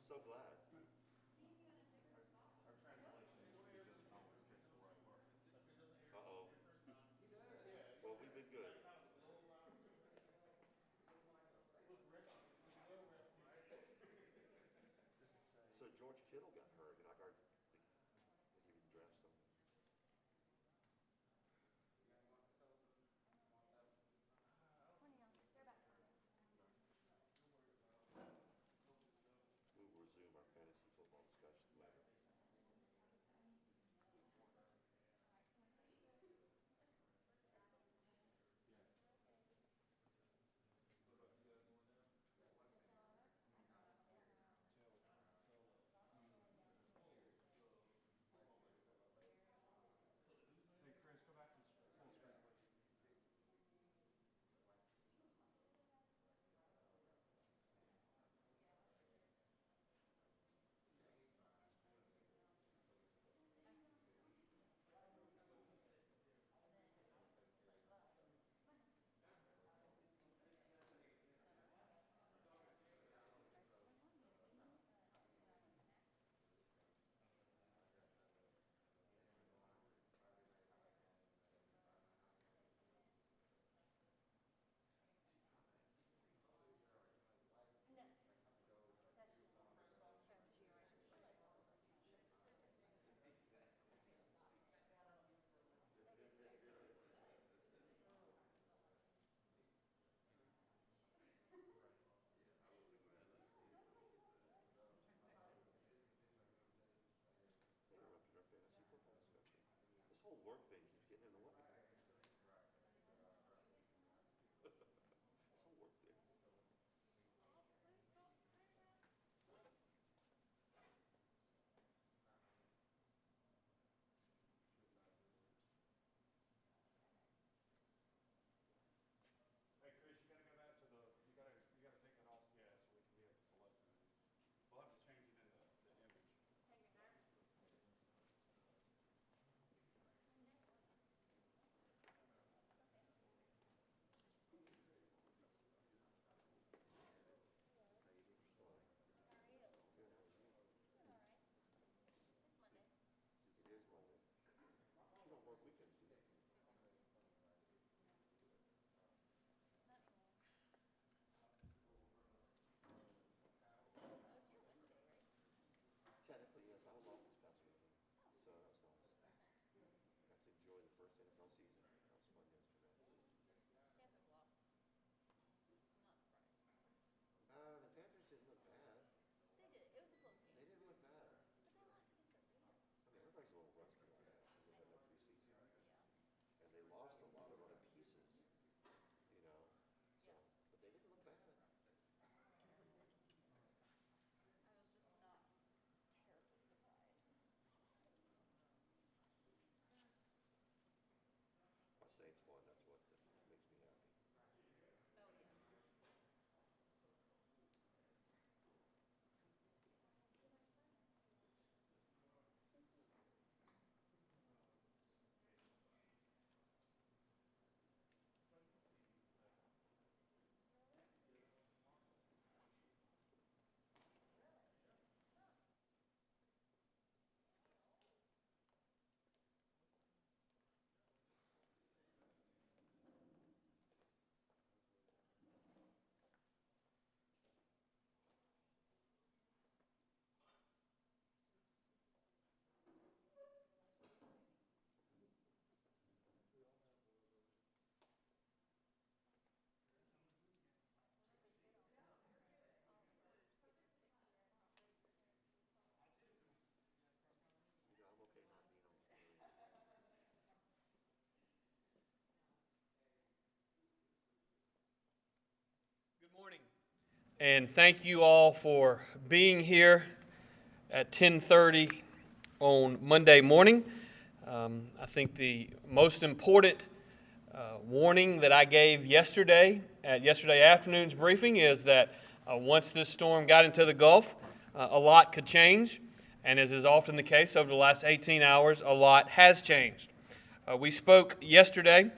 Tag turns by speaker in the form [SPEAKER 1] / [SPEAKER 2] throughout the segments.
[SPEAKER 1] So glad. Uh-oh. Well, we've been good. So George Kittle got hurt, and they even draft some. We'll resume our fantasy football discussion later. They interrupted our fantasy football discussion. This whole work thing keeps getting in the way. This whole work thing. Good, how are you? It is Monday. You don't work weekends, do you? Technically, yes. I was off this past weekend, so that was nice. Got to enjoy the first NFL season. That was fun yesterday. The Panthers didn't look bad. They didn't look bad. I mean, everybody's a little rusty right now because they had no preseason, and they lost a lot of other pieces, you know. So, but they didn't look bad. The Saints won. That's what makes me happy. You know, I'm okay not being on the screen.
[SPEAKER 2] Good morning, and thank you all for being here at 10:30 on Monday morning. I think the most important warning that I gave yesterday at yesterday afternoon's briefing is that once this storm got into the Gulf, a lot could change, and as is often the case over the last 18 hours, a lot has changed. We spoke yesterday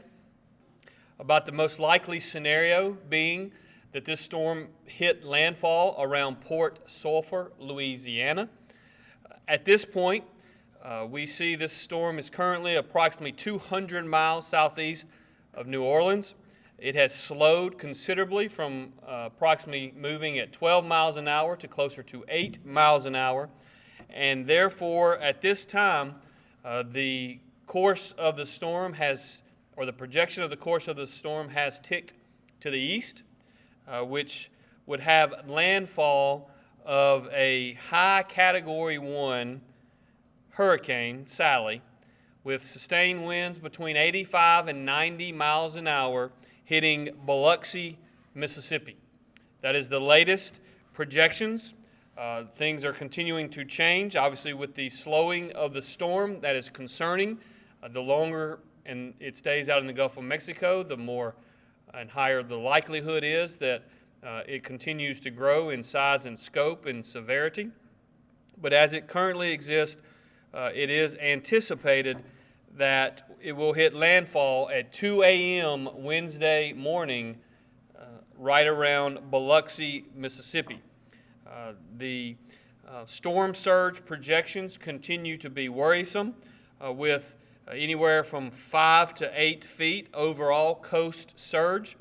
[SPEAKER 2] about the most likely scenario being that this storm hit landfall around Port Sulphur, Louisiana. At this point, we see this storm is currently approximately 200 miles southeast of New Orleans. It has slowed considerably from approximately moving at 12 miles an hour to closer to 8 miles an hour. And therefore, at this time, the course of the storm has, or the projection of the course of the storm has ticked to the east, which would have landfall of a high Category 1 hurricane, Sally, with sustained winds between 85 and 90 miles an hour hitting Biloxi, Mississippi. That is the latest projections. Things are continuing to change. Obviously, with the slowing of the storm, that is concerning. The longer and it stays out in the Gulf of Mexico, the more and higher the likelihood is that it continues to grow in size and scope and severity. But as it currently exists, it is anticipated that it will hit landfall at 2 a.m. Wednesday morning right around Biloxi, Mississippi. The storm surge projections continue to be worrisome with anywhere from 5 to 8 feet overall coast surge.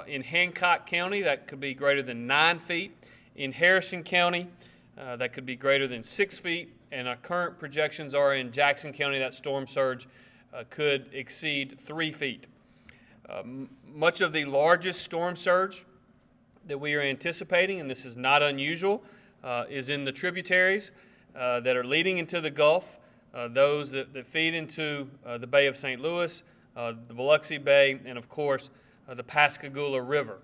[SPEAKER 2] In Hancock County, that could be greater than 9 feet. In Harrison County, that could be greater than 6 feet. And our current projections are in Jackson County, that storm surge could exceed 3 feet. Much of the largest storm surge that we are anticipating, and this is not unusual, is in the tributaries that are leading into the Gulf, those that feed into the Bay of St. Louis, the Biloxi Bay, and of course the Pascagoula River.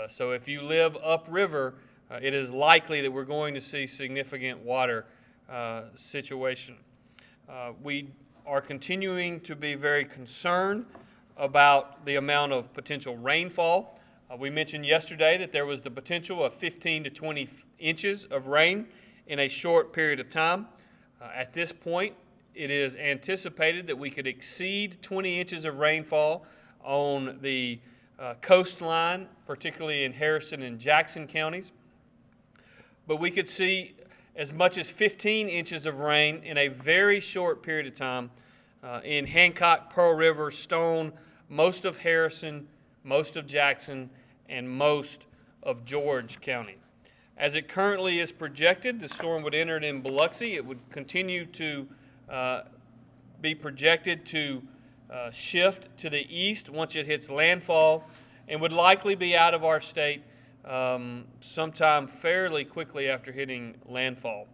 [SPEAKER 2] So if you live upriver, it is likely that we're going to see significant water situation. We are continuing to be very concerned about the amount of potential rainfall. We mentioned yesterday that there was the potential of 15 to 20 inches of rain in a short period of time. At this point, it is anticipated that we could exceed 20 inches of rainfall on the coastline, particularly in Harrison and Jackson counties. But we could see as much as 15 inches of rain in a very short period of time in Hancock, Pearl River, Stone, most of Harrison, most of Jackson, and most of George County. As it currently is projected, the storm would enter in Biloxi. It would continue to be projected to shift to the east once it hits landfall and would likely be out of our state sometime fairly quickly after hitting landfall.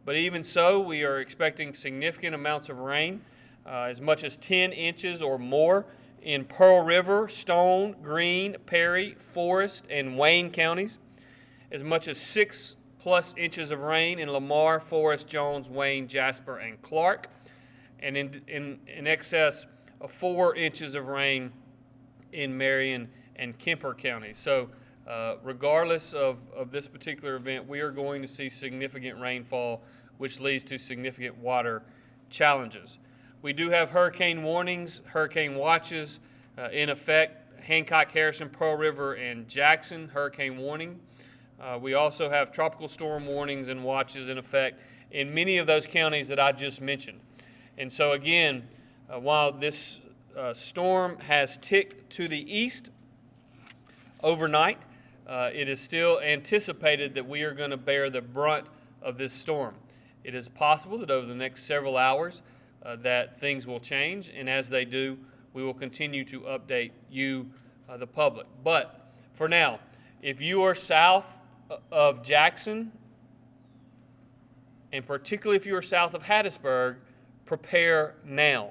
[SPEAKER 2] But even so, we are expecting significant amounts of rain, as much as 10 inches or more in Pearl River, Stone, Greene, Perry, Forest, and Wayne counties, as much as 6+ inches of rain in Lamar, Forest, Jones, Wayne, Jasper, and Clark, and in excess of 4 inches of rain in Marion and Kemper counties. So regardless of this particular event, we are going to see significant rainfall, which leads to significant water challenges. We do have hurricane warnings, hurricane watches in effect. Hancock, Harrison, Pearl River, and Jackson, hurricane warning. We also have tropical storm warnings and watches in effect in many of those counties that I just mentioned. And so again, while this storm has ticked to the east overnight, it is still anticipated that we are going to bear the brunt of this storm. It is possible that over the next several hours that things will change, and as they do, we will continue to update you, the public. But for now, if you are south of Jackson, and particularly if you are south of Hattiesburg, prepare now.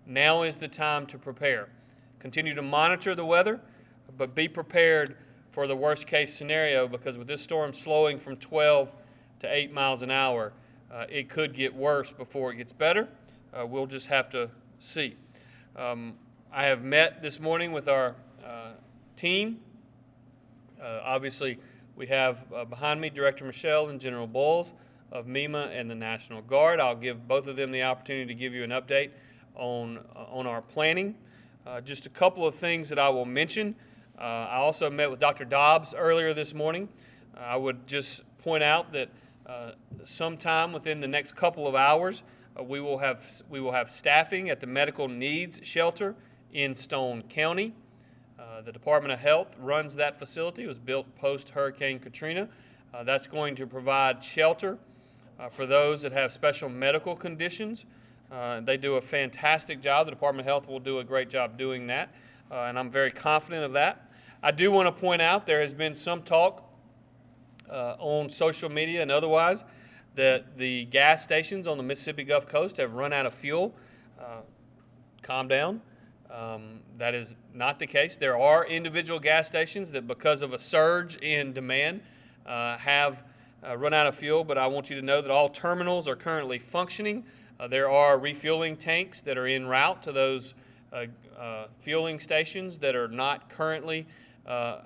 [SPEAKER 2] Now is the time to prepare. Continue to monitor the weather, but be prepared for the worst case scenario, because with this storm slowing from 12 to 8 miles an hour, it could get worse before it gets better. We'll just have to see. I have met this morning with our team. Obviously, we have behind me Director Michel and General Bowles of MEMA and the National Guard. I'll give both of them the opportunity to give you an update on our planning. Just a couple of things that I will mention. I also met with Dr. Dobbs earlier this morning. I would just point out that sometime within the next couple of hours, we will have staffing at the medical needs shelter in Stone County. The Department of Health runs that facility. It was built post-Hurricane Katrina. That's going to provide shelter for those that have special medical conditions. They do a fantastic job. The Department of Health will do a great job doing that, and I'm very confident of that. I do want to point out there has been some talk on social media and otherwise that the gas stations on the Mississippi Gulf Coast have run out of fuel. Calm down. That is not the case. There are individual gas stations that, because of a surge in demand, have run out of fuel, but I want you to know that all terminals are currently functioning. There are refueling tanks that are en route to those fueling stations that are not currently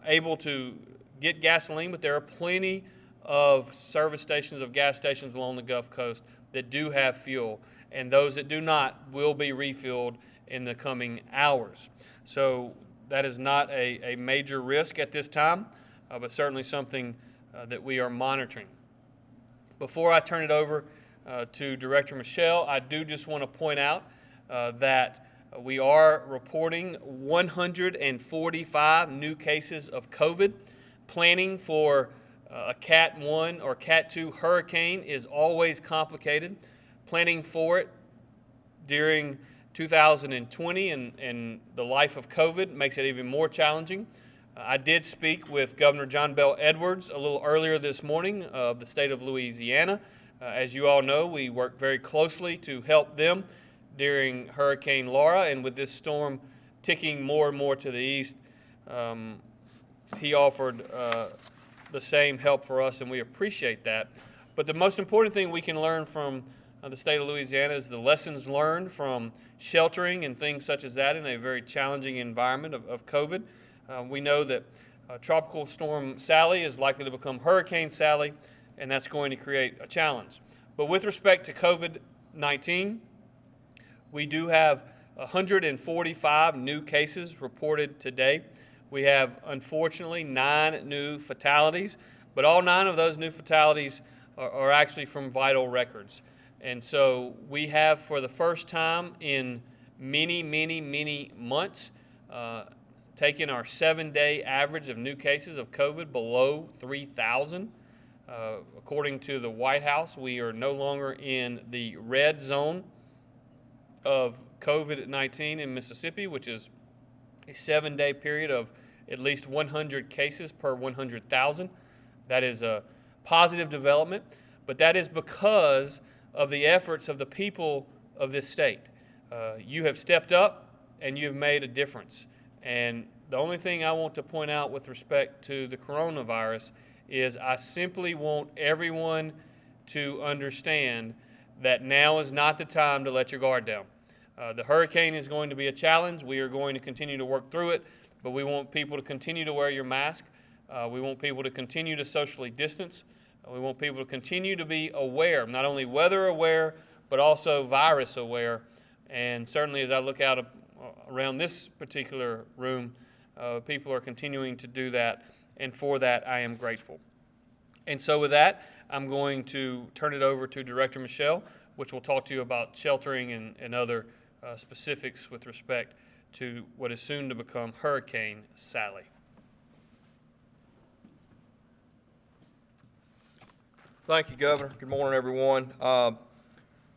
[SPEAKER 2] able to get gasoline, but there are plenty of service stations, of gas stations along the Gulf Coast that do have fuel, and those that do not will be refilled in the coming hours. So that is not a major risk at this time, but certainly something that we are monitoring. Before I turn it over to Director Michel, I do just want to point out that we are reporting 145 new cases of COVID. Planning for a Cat 1 or Cat 2 hurricane is always complicated. Planning for it during 2020 and the life of COVID makes it even more challenging. I did speak with Governor John Bel Edwards a little earlier this morning of the state of Louisiana. As you all know, we work very closely to help them during Hurricane Laura, and with this storm ticking more and more to the east, he offered the same help for us, and we appreciate that. But the most important thing we can learn from the state of Louisiana is the lessons learned from sheltering and things such as that in a very challenging environment of COVID. We know that Tropical Storm Sally is likely to become Hurricane Sally, and that's going to create a challenge. But with respect to COVID-19, we do have 145 new cases reported today. We have, unfortunately, 9 new fatalities, but all 9 of those new fatalities are actually from vital records. And so we have, for the first time in many months, taken our 7-day average of new cases of COVID below 3,000. According to the White House, we are no longer in the red zone of COVID-19 in Mississippi, which is a 7-day period of at least 100 cases per 100,000. That is a positive development, but that is because of the efforts of the people of this state. You have stepped up and you have made a difference. And the only thing I want to point out with respect to the coronavirus is I simply want everyone to understand that now is not the time to let your guard down. The hurricane is going to be a challenge. We are going to continue to work through it, but we want people to continue to wear your mask. We want people to continue to socially distance. We want people to continue to be aware, not only weather aware, but also virus aware. And certainly as I look out around this particular room, people are continuing to do that, and for that I am grateful. And so with that, I'm going to turn it over to Director Michel, which will talk to you about sheltering and other specifics with respect to what is soon to become Hurricane Sally.
[SPEAKER 3] Thank you, Governor. Good morning, everyone.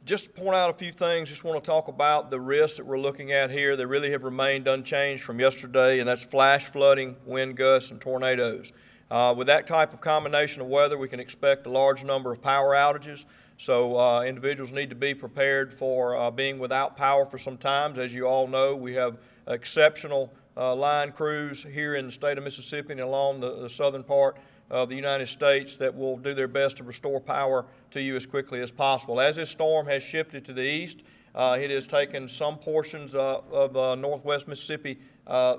[SPEAKER 3] Just to point out a few things, just want to talk about the risks that we're looking at here. They really have remained unchanged from yesterday, and that's flash flooding, wind gusts, and tornadoes. With that type of combination of weather, we can expect a large number of power outages. So individuals need to be prepared for being without power for some times. As you all know, we have exceptional line crews here in the state of Mississippi and along the southern part of the United States that will do their best to restore power to you as quickly as possible. As this storm has shifted to the east, it has taken some portions of northwest Mississippi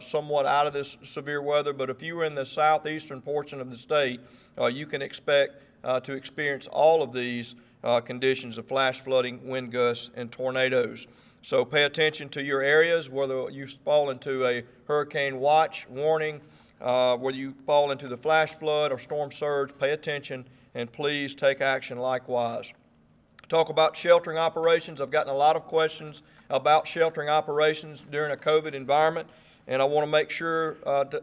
[SPEAKER 3] somewhat out of this severe weather, but if you are in the southeastern portion of the state, you can expect to experience all of these conditions of flash flooding, wind gusts, and tornadoes. So pay attention to your areas, whether you fall into a hurricane watch, warning, Whether you fall into the flash flood or storm surge, pay attention and please take action likewise. Talk about sheltering operations. I've gotten a lot of questions about sheltering operations during a COVID environment, and I want to make sure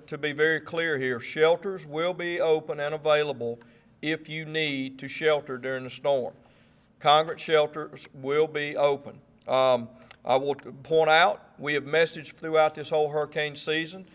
[SPEAKER 3] to be very clear here. Shelters will be open and available if you need to shelter during the storm. Congregate shelters will be open. I will point out, we have messaged throughout this whole hurricane season.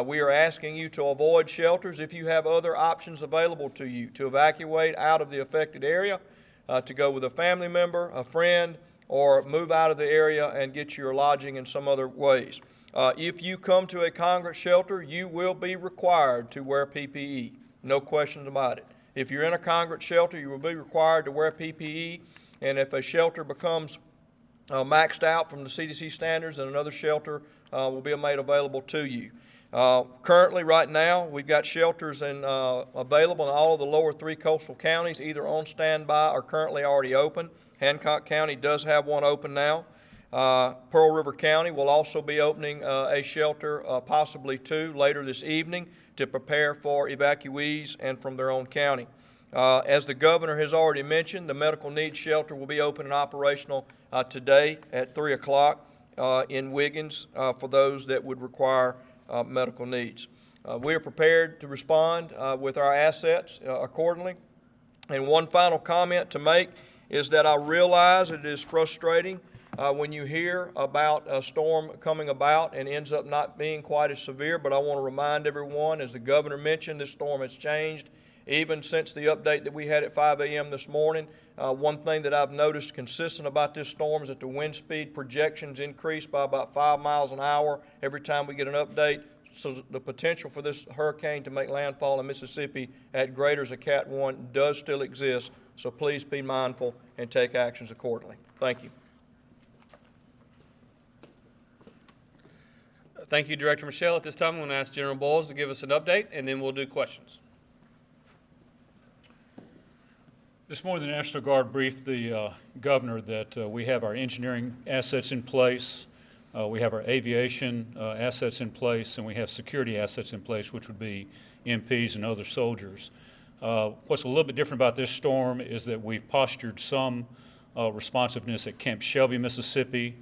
[SPEAKER 3] We are asking you to avoid shelters if you have other options available to you, to evacuate out of the affected area, to go with a family member, a friend, or move out of the area and get your lodging in some other ways. If you come to a congregate shelter, you will be required to wear PPE. No questions about it. If you're in a congregate shelter, you will be required to wear PPE, and if a shelter becomes maxed out from the CDC standards, then another shelter will be made available to you. Currently, right now, we've got shelters available in all of the lower 3 coastal counties, either on standby or currently already open. Hancock County does have one open now. Pearl River County will also be opening a shelter, possibly 2, later this evening to prepare for evacuees and from their own county. As the governor has already mentioned, the medical needs shelter will be open and operational today at 3 o'clock in Wiggins for those that would require medical needs. We are prepared to respond with our assets accordingly. And one final comment to make is that I realize it is frustrating when you hear about a storm coming about and ends up not being quite as severe, but I want to remind everyone, as the governor mentioned, this storm has changed even since the update that we had at 5 a.m. this morning. One thing that I've noticed consistent about this storm is that the wind speed projections increase by about 5 miles an hour every time we get an update. So the potential for this hurricane to make landfall in Mississippi at greater as a Cat 1 does still exist. So please be mindful and take actions accordingly. Thank you.
[SPEAKER 2] Thank you, Director Michel. At this time, I'm going to ask General Bowles to give us an update, and then we'll do questions.
[SPEAKER 4] This morning, the National Guard briefed the governor that we have our engineering assets in place, we have our aviation assets in place, and we have security assets in place, which would be MPs and other soldiers. What's a little bit different about this storm is that we've postured some responsiveness at Camp Shelby, Mississippi.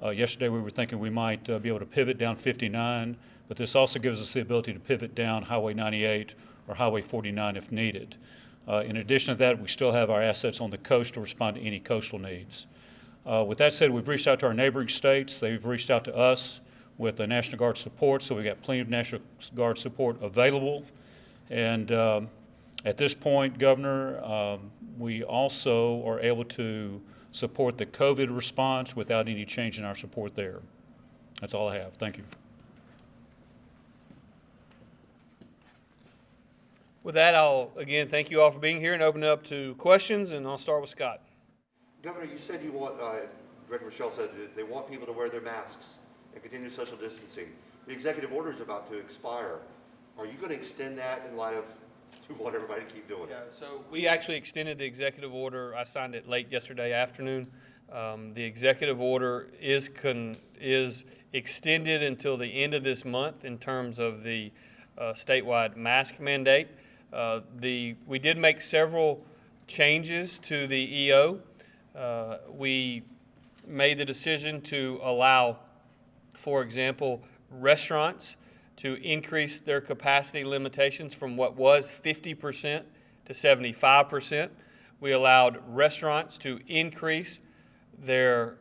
[SPEAKER 4] Yesterday we were thinking we might be able to pivot down 59, but this also gives us the ability to pivot down Highway 98 or Highway 49 if needed. In addition to that, we still have our assets on the coast to respond to any coastal needs. With that said, we've reached out to our neighboring states. They've reached out to us with the National Guard support, so we've got plenty of National Guard support available. And at this point, Governor, we also are able to support the COVID response without any change in our support there. That's all I have. Thank you.
[SPEAKER 2] With that, I'll again thank you all for being here and open it up to questions, and I'll start with Scott.
[SPEAKER 1] Governor, you said you want, Director Michel said that they want people to wear their masks and continue social distancing. The executive order is about to expire. Are you going to extend that in light of you want everybody to keep doing it?
[SPEAKER 2] Yeah, so we actually extended the executive order. I signed it late yesterday afternoon. The executive order is extended until the end of this month in terms of the statewide mask mandate. We did make several changes to the EO. We made the decision to allow, for example, restaurants to increase their capacity limitations from what was 50% to 75%. We allowed restaurants to increase their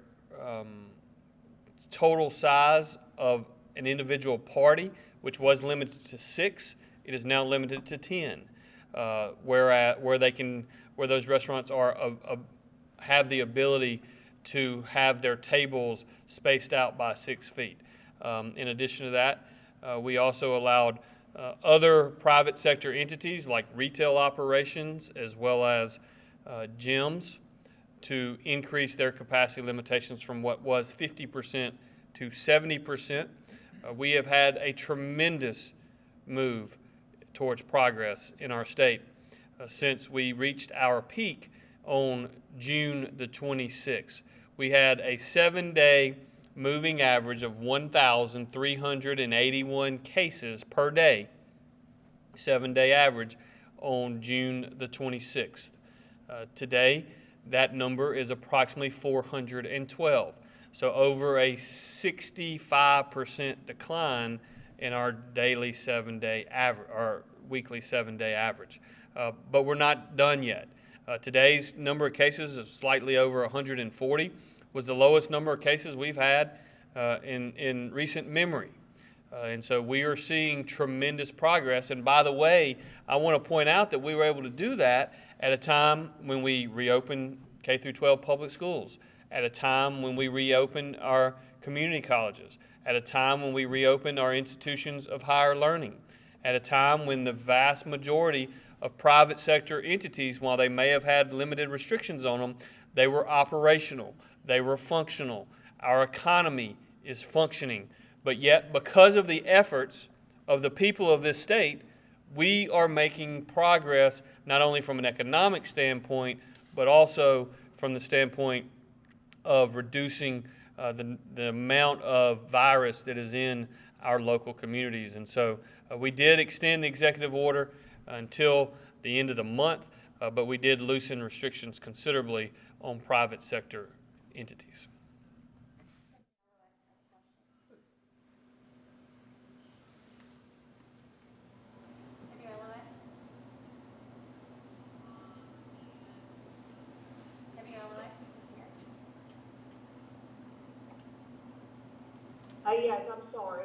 [SPEAKER 2] total size of an individual party, which was limited to 6. It is now limited to 10, where those restaurants have the ability to have their tables spaced out by 6 feet. In addition to that, we also allowed other private sector entities like retail operations as well as gyms to increase their capacity limitations from what was 50% to 70%. We have had a tremendous move towards progress in our state since we reached our peak on June the 26th. We had a 7-day moving average of 1,381 cases per day 7-day average on June the 26th. Today, that number is approximately 412. So over a 65% decline in our daily 7-day average, or weekly 7-day average. But we're not done yet. Today's number of cases of slightly over 140 was the lowest number of cases we've had in recent memory. And so we are seeing tremendous progress. And by the way, I want to point out that we were able to do that at a time when we reopened K through 12 public schools, at a time when we reopened our community colleges, at a time when we reopened our institutions of higher learning, at a time when the vast majority of private sector entities, while they may have had limited restrictions on them, they were operational, they were functional. Our economy is functioning. But yet, because of the efforts of the people of this state, we are making progress not only from an economic standpoint, but also from the standpoint of reducing the amount of virus that is in our local communities. And so we did extend the executive order until the end of the month, but we did loosen restrictions considerably on private sector entities.
[SPEAKER 5] Yes, I'm sorry,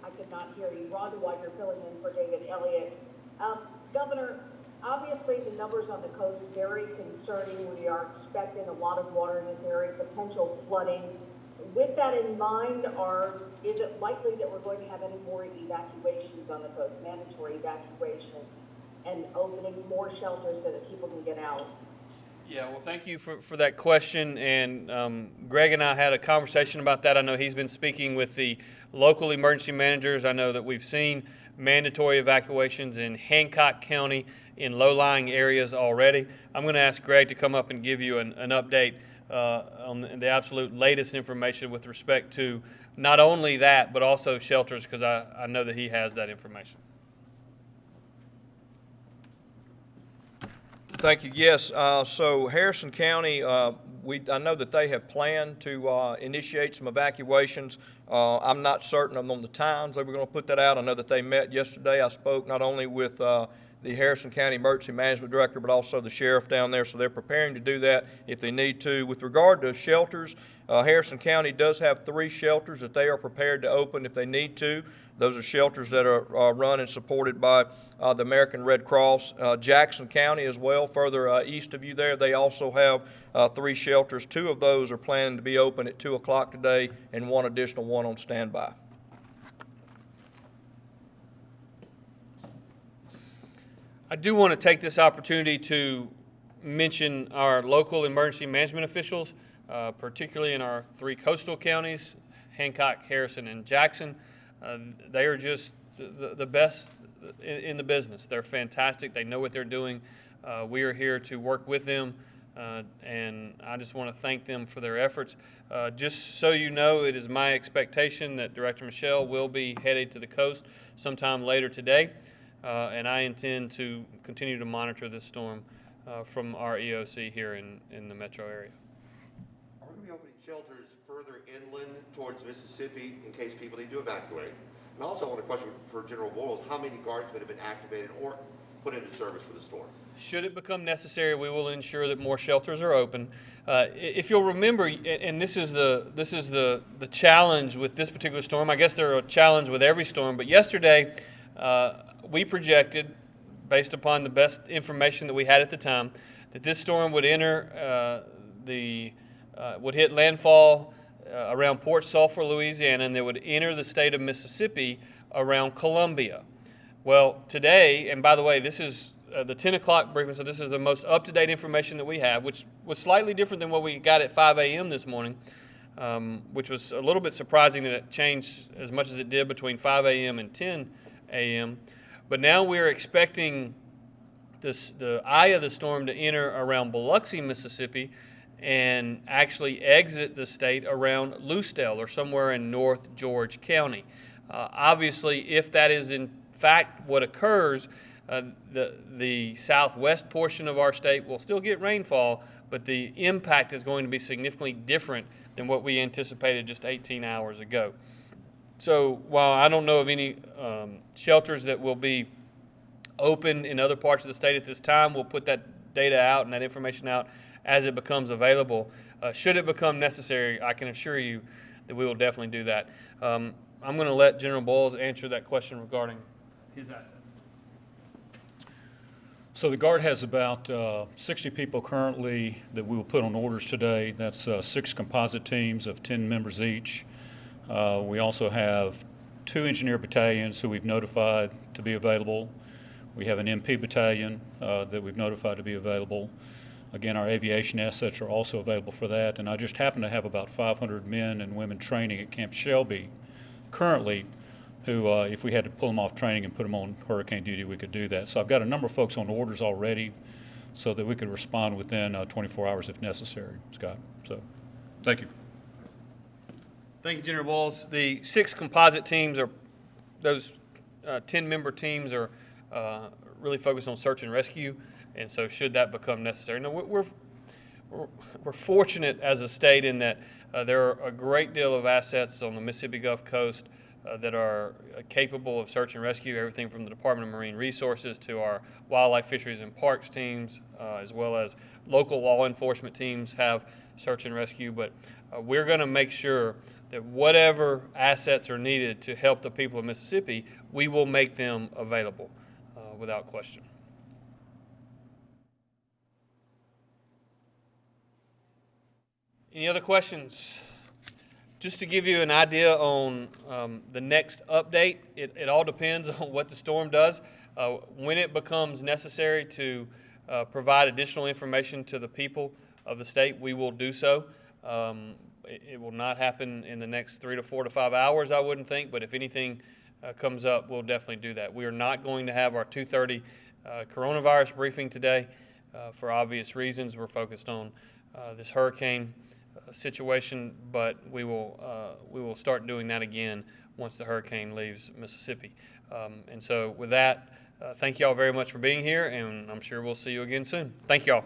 [SPEAKER 5] I could not hear you. Rhonda White, filling in for David Elliott. Governor, obviously the numbers on the coast very concerning. We are expecting a lot of water in this area, potential flooding. With that in mind, is it likely that we're going to have any more evacuations on the coast, mandatory evacuations, and opening more shelters so that people can get out?
[SPEAKER 2] Yeah, well, thank you for that question. And Greg and I had a conversation about that. I know he's been speaking with the local emergency managers. I know that we've seen mandatory evacuations in Hancock County in low-lying areas already. I'm going to ask Greg to come up and give you an update on the absolute latest information with respect to not only that, but also shelters, because I know that he has that information.
[SPEAKER 3] Thank you. Yes, so Harrison County, I know that they have planned to initiate some evacuations. I'm not certain on the times they were going to put that out. I know that they met yesterday. I spoke not only with the Harrison County Emergency Management Director, but also the sheriff down there, so they're preparing to do that if they need to. With regard to shelters, Harrison County does have 3 shelters that they are prepared to open if they need to. Those are shelters that are run and supported by the American Red Cross. Jackson County as well, further east of you there, they also have 3 shelters. 2 of those are planning to be open at 2 o'clock today, and 1 additional one on standby.
[SPEAKER 2] I do want to take this opportunity to mention our local emergency management officials, particularly in our 3 coastal counties, Hancock, Harrison, and Jackson. They are just the best in the business. They're fantastic. They know what they're doing. We are here to work with them, and I just want to thank them for their efforts. Just so you know, it is my expectation that Director Michel will be headed to the coast sometime later today, and I intend to continue to monitor this storm from our EOC here in the metro area.
[SPEAKER 1] Are we going to be opening shelters further inland towards Mississippi in case people need to evacuate? And also, I want to question for General Boyles, how many guardsmen have been activated or put into service for the storm?
[SPEAKER 2] Should it become necessary, we will ensure that more shelters are open. If you'll remember, and this is the challenge with this particular storm. I guess they're a challenge with every storm. But yesterday, we projected, based upon the best information that we had at the time, that this storm would enter would hit landfall around Port Sulphur, Louisiana, and they would enter the state of Mississippi around Columbia. Well, today, and by the way, this is the 10 o'clock briefing, so this is the most up-to-date information that we have, which was slightly different than what we got at 5 a.m. this morning, which was a little bit surprising that it changed as much as it did between 5 a.m. and 10 a.m. But now we're expecting the eye of the storm to enter around Biloxi, Mississippi, and actually exit the state around Lucedale or somewhere in North George County. Obviously, if that is in fact what occurs, The southwest portion of our state will still get rainfall, but the impact is going to be significantly different than what we anticipated just 18 hours ago. So while I don't know of any shelters that will be open in other parts of the state at this time, we'll put that data out and that information out as it becomes available. Should it become necessary, I can assure you that we will definitely do that. I'm going to let General Boyles answer that question regarding his assets.
[SPEAKER 4] So the Guard has about 60 people currently that we will put on orders today. That's 6 composite teams of 10 members each. We also have 2 engineer battalions who we've notified to be available. We have an MP battalion that we've notified to be available. Again, our aviation assets are also available for that. And I just happen to have about 500 men and women training at Camp Shelby currently who, if we had to pull them off training and put them on hurricane duty, we could do that. So I've got a number of folks on orders already so that we could respond within 24 hours if necessary, Scott. So thank you.
[SPEAKER 2] Thank you, General Boyles. The 6 composite teams are, those 10-member teams are really focused on search and rescue, and so should that become necessary. Now, we're fortunate as a state in that there are a great deal of assets on the Mississippi Gulf Coast that are capable of search and rescue, everything from the Department of Marine Resources to our Wildlife, Fisheries, and Parks teams, as well as local law enforcement teams have search and rescue. But we're going to make sure that whatever assets are needed to help the people of Mississippi, we will make them available without question. Any other questions? Just to give you an idea on the next update, it all depends on what the storm does. When it becomes necessary to provide additional information to the people of the state, we will do so. It will not happen in the next 3 to 4 to 5 hours, I wouldn't think, but if anything comes up, we'll definitely do that. We are not going to have our 2:30 coronavirus briefing today for obvious reasons. We're focused on this hurricane situation, but we will start doing that again once the hurricane leaves Mississippi. And so with that, thank you all very much for being here, and I'm sure we'll see you again soon. Thank you all.